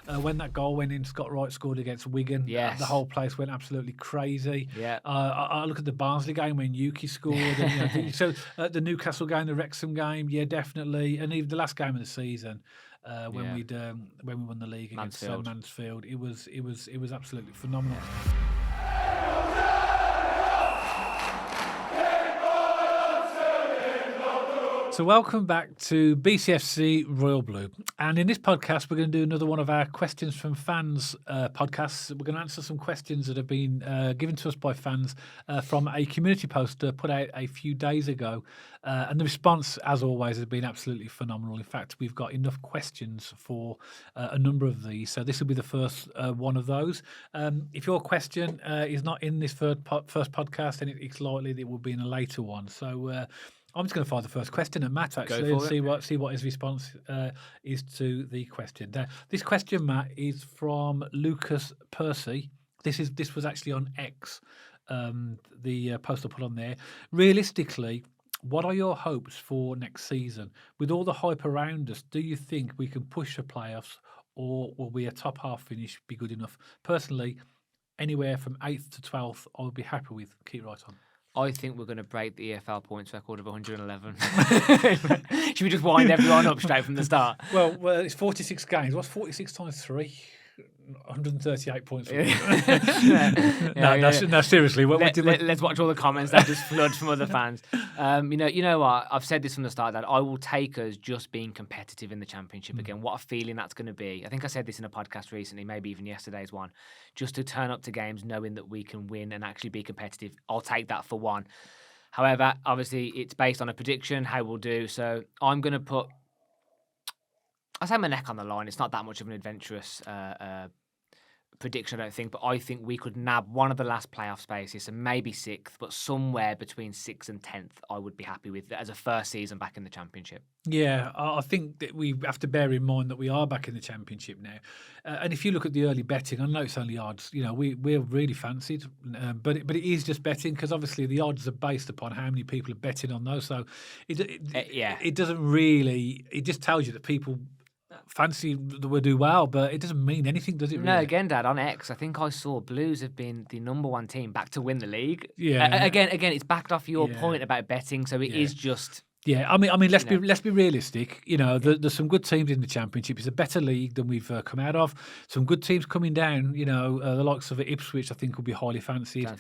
When that goal went in, Scott Wright scored against Wigan. Yes. The whole place went absolutely crazy. Yeah. I look at the Barnsley game when Yuki scored. And, so the Newcastle game, the Wrexham game, yeah, definitely. And even the last game of the season, when we won the league against Mansfield, it was absolutely phenomenal. So welcome back to BCFC Royal Blue. And in this podcast, we're going to do another one of our Questions from Fans podcasts. We're going to answer some questions that have been given to us by fans from a community post put out a few days ago. And the response, as always, has been absolutely phenomenal. In fact, we've got enough questions for a number of these. So this will be the first one of those. If your question is not in this first podcast, then it's likely that it will be in a later one. So I'm just going to fire the first question at Matt, actually, and see what his response is to the question. Now, this question, Matt, is from Lucas Percy. This was actually on X, the post I put on there. Realistically, what are your hopes for next season? With all the hype around us, do you think we can push the playoffs, or will we a top half finish be good enough? Personally, anywhere from 8th to 12th, I would be happy with. Keep right on. I think we're going to break the EFL points record of 111. Should we just wind everyone up straight from the start? Well, it's 46 games. What's 46 times 3? 138 points. No, seriously. Let's watch all the comments that just flood from other fans. You know what? I've said this from the start that I will take us just being competitive in the Championship again. What a feeling that's going to be. I think I said this in a podcast recently, maybe even yesterday's one. Just to turn up to games knowing that we can win and actually be competitive. I'll take that for one. However, obviously, it's based on a prediction, how we'll do. So I'm going to put... I say my neck on the line. It's not that much of an adventurous prediction, I don't think, but I think we could nab one of the last playoff spaces, and maybe 6th, but somewhere between 6th and 10th, I would be happy with as a first season back in the Championship. Yeah, I think that we have to bear in mind that we are back in the Championship now. And if you look at the early betting, I know it's only odds, we're really fancied, but it is just betting, because obviously the odds are based upon how many people are betting on those. So it doesn't really, it just tells you that people fancy that we'll do well, but it doesn't mean anything, does it? Really? No, again, Dad, on X, I think I saw Blues have been the number 1 team back to win the league. Yeah. Again, it's backed off your point about betting, so it is just. Yeah, I mean, let's be realistic. There's some good teams in the Championship. It's a better league than we've come out of. Some good teams coming down. The likes of Ipswich, I think, will be highly fancied.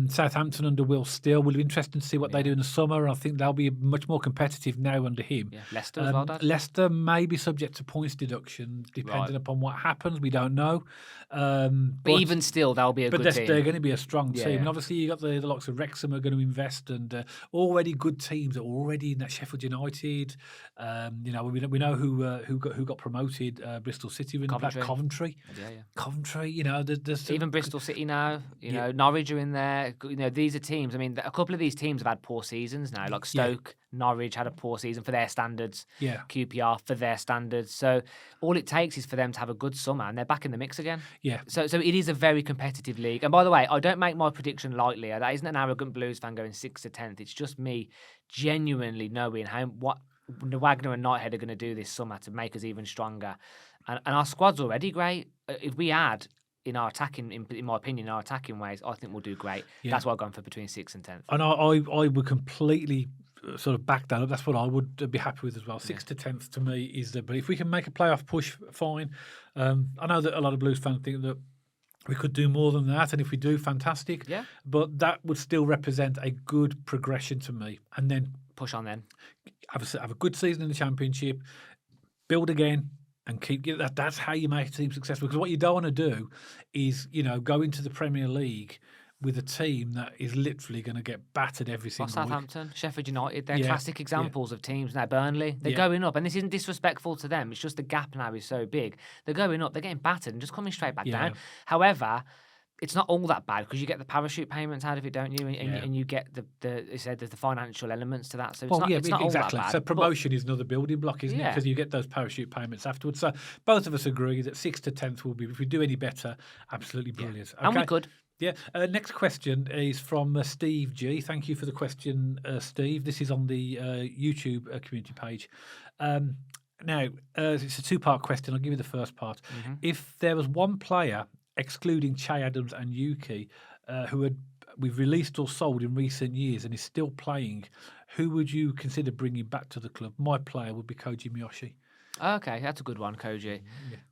Southampton under Will Steele will be interesting to see what they do in the summer. I think they'll be much more competitive now under him. Yeah, Leicester as well, Dad. Leicester may be subject to points deduction depending upon what happens. We don't know. But even still, they'll be a good team. They're going to be a strong team. Yeah. And obviously, you got the likes of Wrexham are going to invest, and already good teams are already in that. Sheffield United, we know who got promoted. Bristol City, Coventry. Coventry. There's even Bristol City now. Norwich are in there. These are teams. I mean, a couple of these teams have had poor seasons now. Like Stoke, Norwich had a poor season for their standards. Yeah. QPR for their standards. So all it takes is for them to have a good summer, and they're back in the mix again. Yeah. So it is a very competitive league. And by the way, I don't make my prediction lightly. That isn't an arrogant Blues fan going 6th to 10th. It's just me genuinely knowing what Wagner and Knighthead are going to do this summer to make us even stronger. And our squad's already great. If we add in our attacking, in my opinion, in our attacking ways, I think we'll do great. Yeah. That's why I'm going for between 6th and 10th. And I would completely sort of back that up. That's what I would be happy with as well. 6th to 10th to me is but if we can make a playoff push, fine. I know that a lot of Blues fans think that we could do more than that, and if we do, fantastic. Yeah. But that would still represent a good progression to me. And then push on. Then have a good season in the Championship, build again, and keep that. That's how you make a team successful. Because what you don't want to do is go into the Premier League with a team that is literally going to get battered every single week. Southampton, Sheffield United, they're classic examples of teams now. Burnley, they're going up, and this isn't disrespectful to them. It's just the gap now is so big. They're going up, they're getting battered and just coming straight back down. However, it's not all that bad because you get the parachute payments out of it, don't you? And you get there's the financial elements to that. So it's not all that bad. So promotion is another building block, isn't it? Because you get those parachute payments afterwards. So both of us agree that 6th to 10th will be, if we do any better, absolutely brilliant. Okay. And we could. Yeah. Next question is from Steve G. Thank you for the question, Steve. This is on the YouTube community page. Now, it's a two-part question. I'll give you the first part. If there was one player, excluding Che Adams and Yuki, who we've released or sold in recent years and is still playing, who would you consider bringing back to the club? My player would be Koji Miyoshi. Okay, that's a good one, Koji.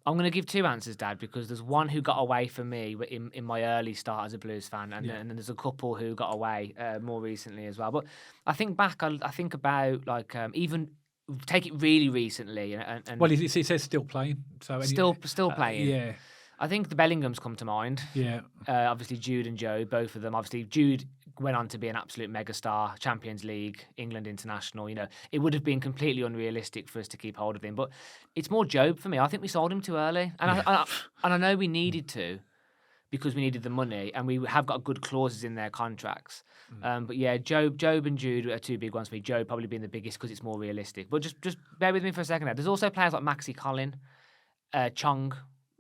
I'm going to give two answers, Dad, because there's one who got away for me in my early start as a Blues fan, and then there's a couple who got away more recently as well. But I think back, I think about like even take it really recently, and Well, it says still playing, so still playing. Yeah. I think the Bellinghams come to mind. Yeah. Obviously, Jude and Joe, both of them. Obviously, Jude went on to be an absolute megastar, Champions League, England international. You know, it would have been completely unrealistic for us to keep hold of him. But it's more Job for me. I think we sold him too early. And, I know we needed to because we needed the money and we have got good clauses in their contracts. But yeah, Job and Jude are two big ones for me. Job probably being the biggest because it's more realistic. But just bear with me for a second. There's also players like Maxi Collin, Chong.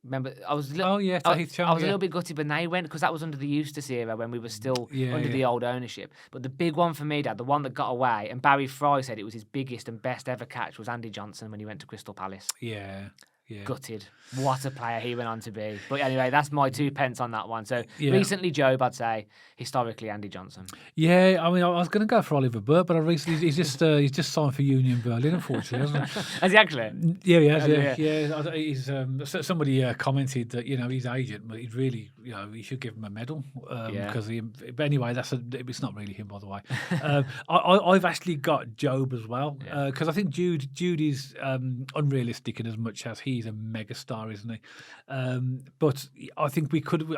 Remember, I was a little bit gutted when they went because that was under the Eustace era when we were still under the old ownership. But the big one for me, Dad, the one that got away, and Barry Fry said it was his biggest and best ever catch, was Andy Johnson when he went to Crystal Palace. Yeah. Gutted. What a player he went on to be. But anyway, that's my 2 pence on that one. So recently Job, I'd say. Historically, Andy Johnson. Yeah, I mean, I was going to go for Oliver Burt, but he's just signed for Union Berlin, unfortunately, hasn't he? Has he actually? Yeah, he has. Yeah. He's somebody commented that his agent, but he'd really he should give him a medal because But anyway, it's not really him, by the way. I've actually got Job as well because I think Jude is unrealistic in as much as he's a megastar, isn't he? But I think we could.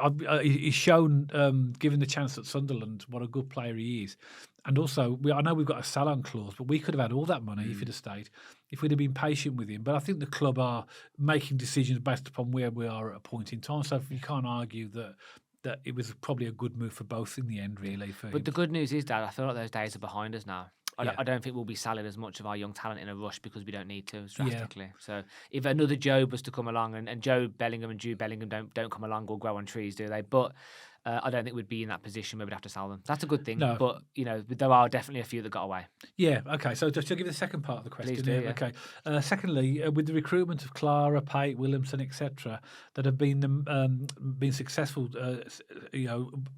He's shown, given the chance at Sunderland, what a good player he is. And also, I know we've got a sell-on clause, but we could have had all that money if he'd have stayed, if we'd have been patient with him. But I think the club are making decisions based upon where we are at a point in time. So you can't argue that it was probably a good move for both in the end, really. But the good news is, Dad, I feel like those days are behind us now. I don't think we'll be selling as much of our young talent in a rush because we don't need to drastically. Yeah. So if another Job was to come along, and Joe Bellingham and Jude Bellingham don't come along or grow on trees, do they? But I don't think we'd be in that position where we'd have to sell them. That's a good thing. No. But there are definitely a few that got away. Yeah. Okay. So just to give you the second part of the question. Please do, yeah. Okay. Secondly, with the recruitment of Clara, Pate, Williamson, etc., that have been successful,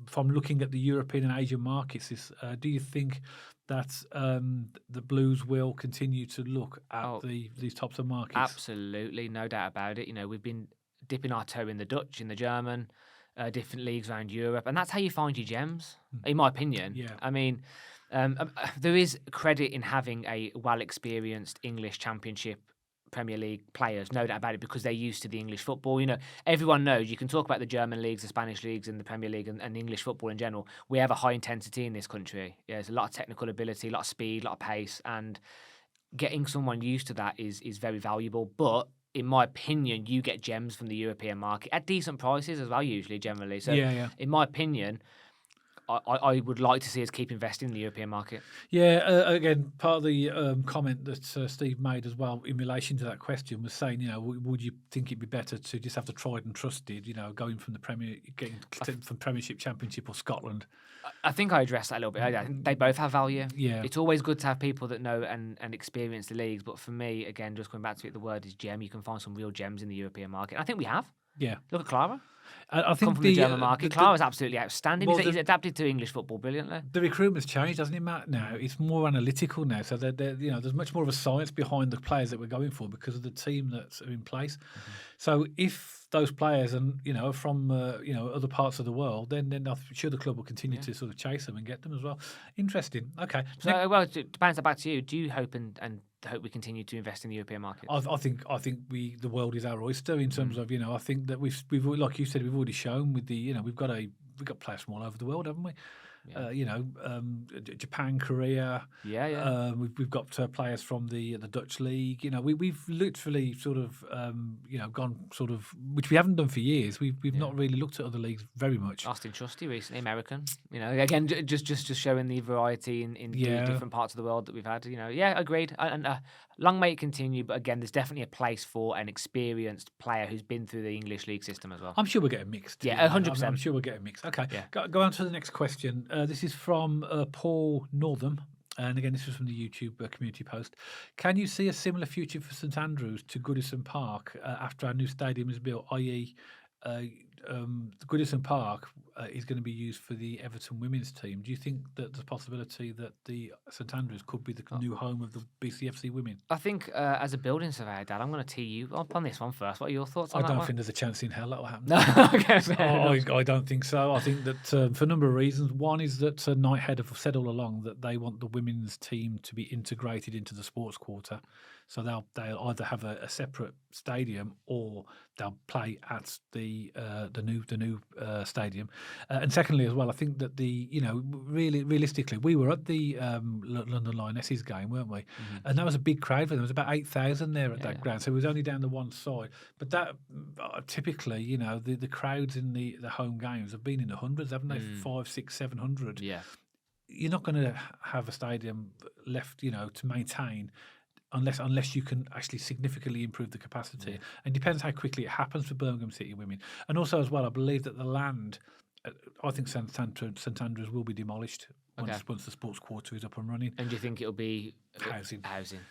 from looking at the European and Asian markets, do you think that the Blues will continue to look at these types of markets? Absolutely, no doubt about it. We've been dipping our toe in the Dutch, in the German, different leagues around Europe, and that's how you find your gems, in my opinion. Yeah. I mean, there is credit in having a well-experienced English Championship, Premier League players, no doubt about it, because they're used to the English football. Everyone knows, you can talk about the German leagues, the Spanish leagues, and the Premier League and English football in general. We have a high intensity in this country. There's a lot of technical ability, a lot of speed, a lot of pace, and getting someone used to that is very valuable. But in my opinion, you get gems from the European market at decent prices as well, usually, generally. So, in my opinion, I would like to see us keep investing in the European market. Yeah, again, part of the comment that Steve made as well in relation to that question was saying, would you think it'd be better to just have the tried and trusted, going from from Premiership, Championship, or Scotland? I think I addressed that a little bit. I think they both have value. Yeah, it's always good to have people that know and experience the leagues. But for me, again, just going back to it, the word is gem. You can find some real gems in the European market. And I think we have. Yeah, look at Clara. I think come from the German market. Clara's absolutely outstanding. He's adapted to English football brilliantly. The recruitment's changed, hasn't it, Matt? Now it's more analytical now, so there's much more of a science behind the players that we're going for because of the team that's in place. Mm-hmm. So if those players are from other parts of the world, then I'm sure the club will continue to sort of chase them and get them as well. Interesting. Okay. So to bounce that back to you, do you hope and hope we continue to invest in the European market? I think the world is our oyster in terms of I think that we've like you said, we've already shown with the we've got players from all over the world, haven't we? Yeah. Japan, Korea. We've got players from the Dutch league. We've literally sort of gone sort of, which we haven't done for years. We've not really looked at other leagues very much. Austin Trusty recently, American. Again, just showing the variety in different parts of the world that we've had. Agreed. And long may it continue. But again, there's definitely a place for an experienced player who's been through the English league system as well. I'm sure we're getting mixed. Yeah, 100%. I'm sure we're getting mixed. Okay, go on to the next question. This is from Paul Northam. And again, this was from the YouTube community post. Can you see a similar future for St Andrews to Goodison Park after our new stadium is built, i.e., uh, Goodison Park is going to be used for the Everton women's team? Do you think that there's a possibility that the St Andrews could be the new home of the BCFC women? I think as a building surveyor, Dad, I'm going to tee you up on this one first. What are your thoughts on I that don't one? think there's a chance in hell that will happen. No, okay, fair enough. I don't think so. I think that for a number of reasons. One is that Knighthead have said all along that they want the women's team to be integrated into the sports quarter. So they'll either have a separate stadium or they'll play at the new stadium. And secondly, as well, I think that realistically, we were at the London Lionesses game, weren't we? Mm-hmm. And that was a big crowd for them. There was about 8,000 there at that ground, so it was only down the one side. But that typically, the crowds in the home games have been in the hundreds, haven't they? 500, 600, 700. Yeah. You're not going to have a stadium left, to maintain. Unless you can actually significantly improve the capacity. And it depends how quickly it happens for Birmingham City women. And also as well, I believe that the land, I think St Andrews will be demolished once the sports quarter is up and running. And do you think it'll be housing?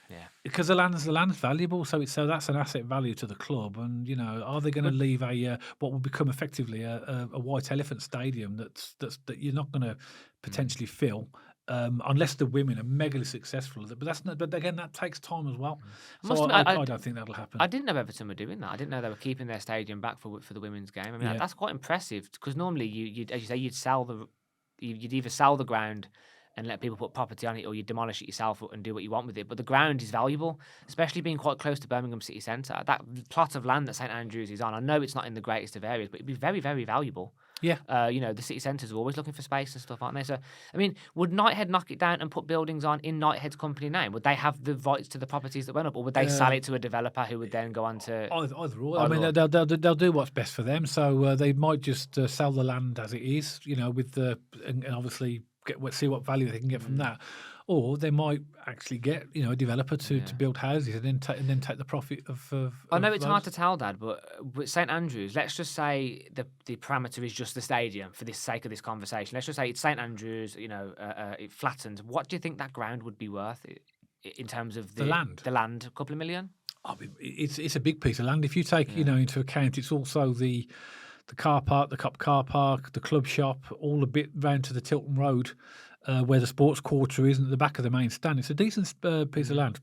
Yeah. Because the land's valuable, so that's an asset value to the club. And are they going to leave what will become effectively a white elephant stadium that you're not going to potentially fill? Unless the women are megally successful, but again, that takes time as well. So I don't think that'll happen. I didn't know Everton were doing that. I didn't know they were keeping their stadium back for the women's game. I mean, that's quite impressive because normally you'd, as you say, you'd either sell the ground and let people put property on it, or you demolish it yourself and do what you want with it. But the ground is valuable, especially being quite close to Birmingham City Centre. That plot of land that St.Andrews is on, I know it's not in the greatest of areas, but it'd be very, very valuable. Yeah. The city centres are always looking for space and stuff, aren't they? So, I mean, would Knighthead knock it down and put buildings on in Knighthead's company name? Would they have the rights to the properties that went up, or would they sell it to a developer who would then go on to... Either or. I mean, they'll do what's best for them. So they might just sell the land as it is, with and obviously see what value they can get from that. Or they might actually get, a developer to build houses and then take the profit of I know it's hard to tell, Dad, but with St Andrews, let's just say the parameter is just the stadium for the sake of this conversation. Let's just say it's St Andrews, it flattened. What do you think that ground would be worth in terms of the land? The land, a couple of million? I mean, it's a big piece of land. If you take, into account, it's also the car park, the Cop car park, the club shop, all the bit round to the Tilton Road. Where the sports quarter is, at the back of the main stand. It's a decent piece of land.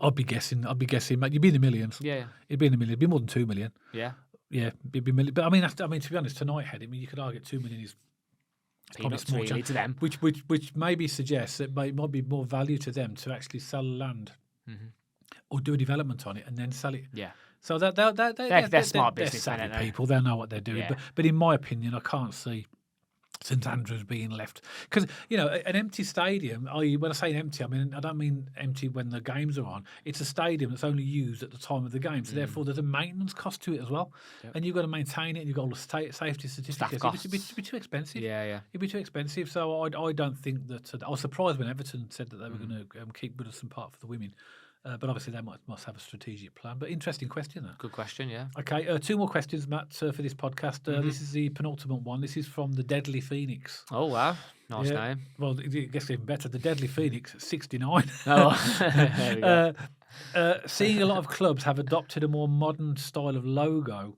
I'd be guessing, mate. You'd be in the millions. Yeah. It'd be in the millions. It'd be more than 2 million. Yeah. Yeah, it'd be million. But I mean, to be honest, to Knighthead, you could argue 2 million is probably small really to them. Which maybe suggests that it might be more value to them to actually sell land or do a development on it and then sell it. Yeah. So they're smart businessmen. They're savvy people. They'll know what they're doing. Yeah. But in my opinion, I can't see St Andrews being left because an empty stadium. When I say empty, I don't mean empty when the games are on. It's a stadium that's only used at the time of the game, so therefore there's a maintenance cost to it as well, and you've got to maintain it. And you've got all the safety certificates. It'd be too expensive. Yeah. It'd be too expensive. So I don't think that. I was surprised when Everton said that they were going to keep Goodison Park for the women. But obviously they must have a strategic plan. But interesting question, that. Good question, yeah. Okay, 2 more questions, Matt, for this podcast. This is the penultimate one. This is from the Deadly Phoenix. Oh, wow. Nice name. Well, it gets even better. The Deadly Phoenix, 69. Oh, there we go. Seeing a lot of clubs have adopted a more modern style of logo,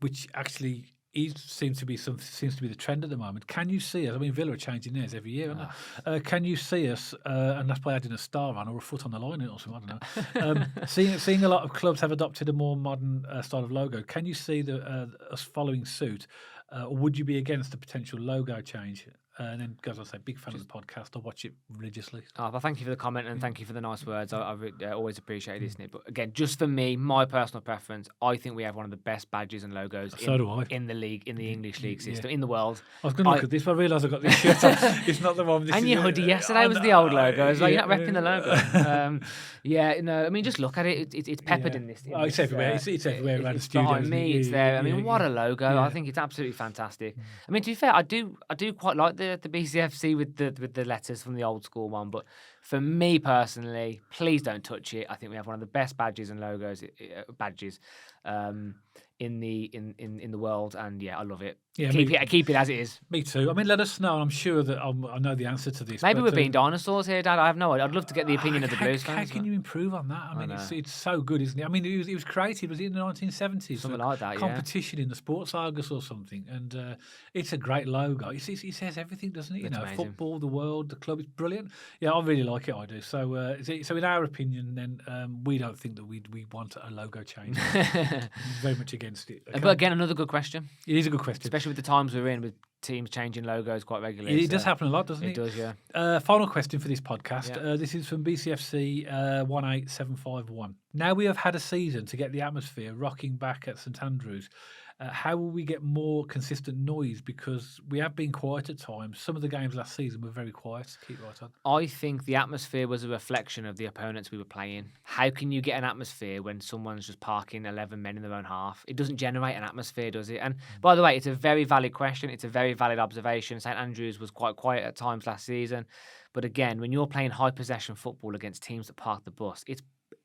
which actually seems to be the trend at the moment. Can you see us? I mean, Villa are changing theirs every year, aren't they? Can you see us? And that's by adding a star on or a foot on the line or something. I don't know. Seeing a lot of clubs have adopted a more modern style of logo. Can you see us following suit, or would you be against the potential logo change? And then, as I say, big fan of the podcast. I watch it religiously. Oh, well, thank you for the comment and thank you for the nice words. I always appreciate this, Nick. But again, just for me, my personal preference, I think we have one of the best badges and logos in the league, in the English league system, in the world. I was going to look at this, but I realised I got this shirt on. It's not the one. And your hoodie yesterday was the old logo as well. You're not repping the logo. I mean, just look at it. It's peppered in this. It's everywhere. It's everywhere around the studio. Behind me, it's there. I mean, what a logo. Yeah. I think it's absolutely fantastic. I mean, to be fair, I do quite like the BCFC with the letters from the old school one, but for me personally, please don't touch it. I think we have one of the best badges and logos. in the world, and I love it. Yeah, keep it as it is. Me too. I mean, let us know. I'm sure that I know the answer to this. Maybe we're being dinosaurs here, Dad. I have no idea. I'd love to get the opinion of the Blues fans. How can you improve on that? I mean, it's so good, isn't it? I mean, it was created, was it in the 1970s? Something like that, competition in the Sports Argus or something. And it's a great logo. It says everything, doesn't it? That's amazing. Football, the world, the club. It's brilliant. Yeah, I really like it. I do. So, so in our opinion, then we don't think that we want a logo change. Very much against it. Okay? But again, another good question. It is a good question, especially with the times we're in, with teams changing logos quite regularly. It does happen a lot, doesn't it? It does, yeah. Final question for this podcast. This is from BCFC 18751. Now we have had a season to get the atmosphere rocking back at St.Andrews. How will we get more consistent noise? Because we have been quiet at times. Some of the games last season were very quiet. Keep right on. I think the atmosphere was a reflection of the opponents we were playing. How can you get an atmosphere when someone's just parking 11 men in their own half? It doesn't generate an atmosphere, does it? And by the way, it's a very valid question. It's a very valid observation. St.Andrews was quite quiet at times last season. But again, when you're playing high possession football against teams that park the bus,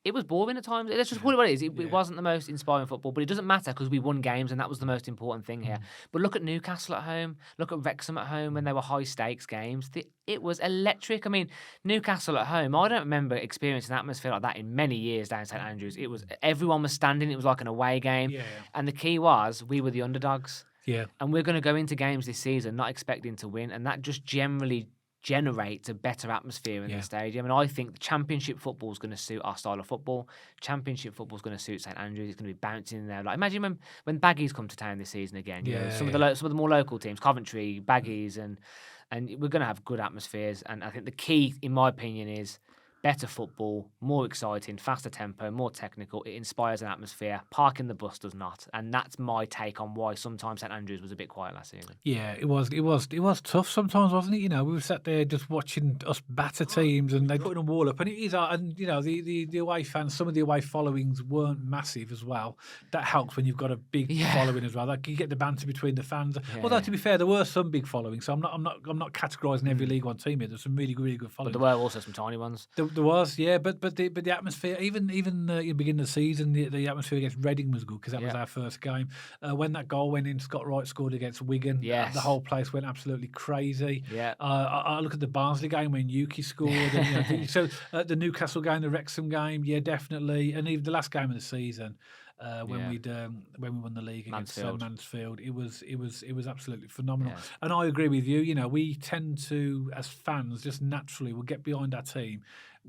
it was boring at times. Let's just call it what it is. It wasn't the most inspiring football, but it doesn't matter because we won games, and that was the most important thing here. But look at Newcastle at home. Look at Wrexham at home when they were high-stakes games. It was electric. I mean, Newcastle at home, I don't remember experiencing an atmosphere like that in many years down St.Andrews. Everyone was standing. It was like an away game. Yeah. And the key was we were the underdogs. Yeah. And we're going to go into games this season not expecting to win, and that just generally generates a better atmosphere in the stadium. And I think the Championship football is going to suit our style of football. Championship football is going to suit St.Andrews. It's going to be bouncing in there. Like, imagine when Baggies come to town this season again. You know, some of the more local teams, Coventry, Baggies, and we're going to have good atmospheres. And I think the key, in my opinion, is better football, more exciting, faster tempo, more technical. It inspires an atmosphere. Parking the bus does not. And that's my take on why sometimes St.Andrews was a bit quiet last season. Yeah, it was tough sometimes, wasn't it? You know, we were sat there just watching us batter teams, and they put a wall up. And it is, and you know, the away fans, some of the away followings weren't massive as well. That helps when you've got a big following as well. Like, you get the banter between the fans. Yeah. Although, to be fair, there were some big followings. So I'm not categorising every League One team here. There's some really good followings. But there were also some tiny ones. There was, yeah, but the atmosphere, even in the beginning of the season, the atmosphere against Reading was good because that was our first game. When that goal went in, Scott Wright scored against Wigan. Yes. The whole place went absolutely crazy. Yeah. I look at the Barnsley game when Yuki scored. And, you know, so the Newcastle game, the Wrexham game, yeah, definitely, and even the last game of the season. When we won the league against Mansfield, it was absolutely phenomenal. Yeah. And I agree with you. You know, we tend to, as fans, just naturally will get behind our team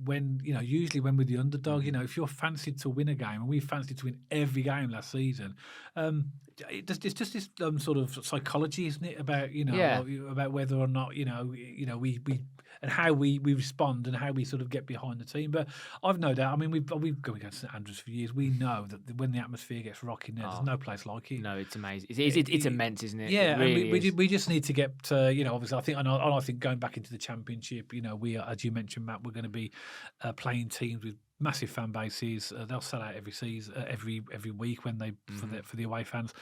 when, you know, usually when we're the underdog. You know, if you're fancied to win a game, and we fancied to win every game last season, it's just this sort of psychology, isn't it? About, you know, about whether or not we and how we respond and how we sort of get behind the team. But I've no doubt. I mean, we've gone against St. Andrews for years. We know that when the atmosphere gets rocking there's no place like it. No, it's amazing. It's immense, isn't it? Yeah, it really and we just need to get you know, obviously, I think going back into the Championship, you know, we are, as you mentioned, Matt, we're going to be playing teams with massive fan bases. They'll sell out every season, every week when they for the away fans.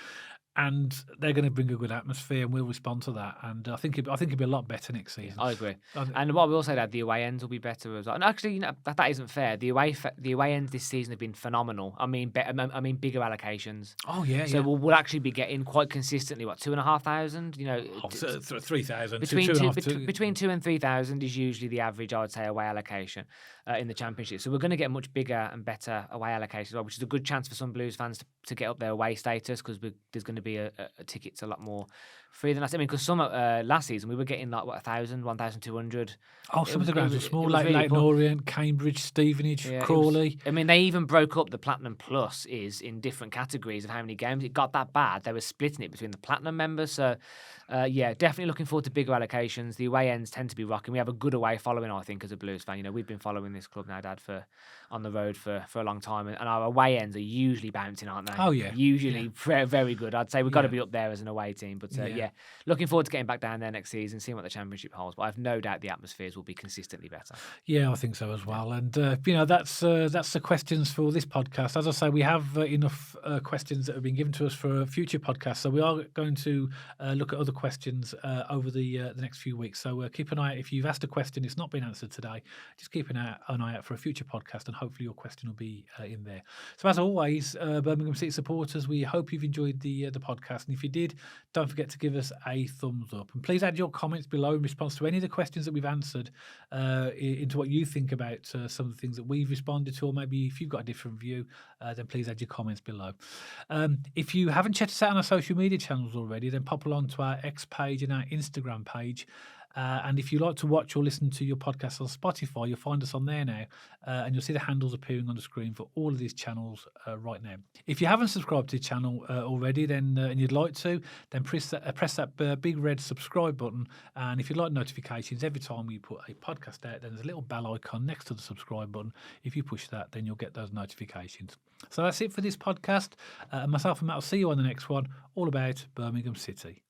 And they're going to bring a good atmosphere, and we'll respond to that. And I think it'll be a lot better next season. I agree. And what we will say, that the away ends will be better as well. And actually, you know, that isn't fair. The away ends this season have been phenomenal. I mean, bigger allocations. Oh yeah. So we'll actually be getting quite consistently 2,500. You know, 3,000. Between 2,000 and 3,000 is usually the average, I would say, away allocation in the Championship. So we're going to get much bigger and better away allocations, which is a good chance for some Blues fans to get up their away status, because there's going to be a tickets a lot more free than last. I mean, because some last season we were getting like 1,000, 1,200. Oh, some of the grounds were small, like Leighton Orient, Cambridge, Stevenage, Crawley. They even broke up the Platinum Plus in different categories of how many games. It got that bad. They were splitting it between the Platinum members. So, definitely looking forward to bigger allocations. The away ends tend to be rocking. We have a good away following, I think, as a Blues fan. You know, we've been following this club now, Dad, on the road for a long time, and our away ends are usually bouncing, aren't they? Oh yeah, usually very, very good. I'd say we've got to Yeah. be up there as an away team. But Yeah. looking forward to getting back down there next season, seeing what the Championship holds. But I've no doubt the atmospheres will be consistently better. Yeah, I think so as well. And that's the questions for this podcast. As I say, we have enough questions that have been given to us for a future podcast. So we are going to look at other questions over the next few weeks. So keep an eye out. If you've asked a question, it's not been answered today, just keep an eye out for a future podcast, and hopefully your question will be in there. So as always, Birmingham City supporters, we hope you've enjoyed the podcast. And if you did, don't forget to give us a thumbs up. And please add your comments below in response to any of the questions that we've answered into what you think about some of the things that we've responded to, or maybe if you've got a different view, then please add your comments below. If you haven't checked us out on our social media channels already, then pop along to our X page and our Instagram page. And if you like to watch or listen to your podcast on Spotify, you'll find us on there now, and you'll see the handles appearing on the screen for all of these channels right now. If you haven't subscribed to the channel already, then and you'd like to, then press that big red subscribe button. And if you'd like notifications every time we put a podcast out, then there's a little bell icon next to the subscribe button. If you push that, then you'll get those notifications. So that's it for this podcast. Myself and Matt will see you on the next one, all about Birmingham City.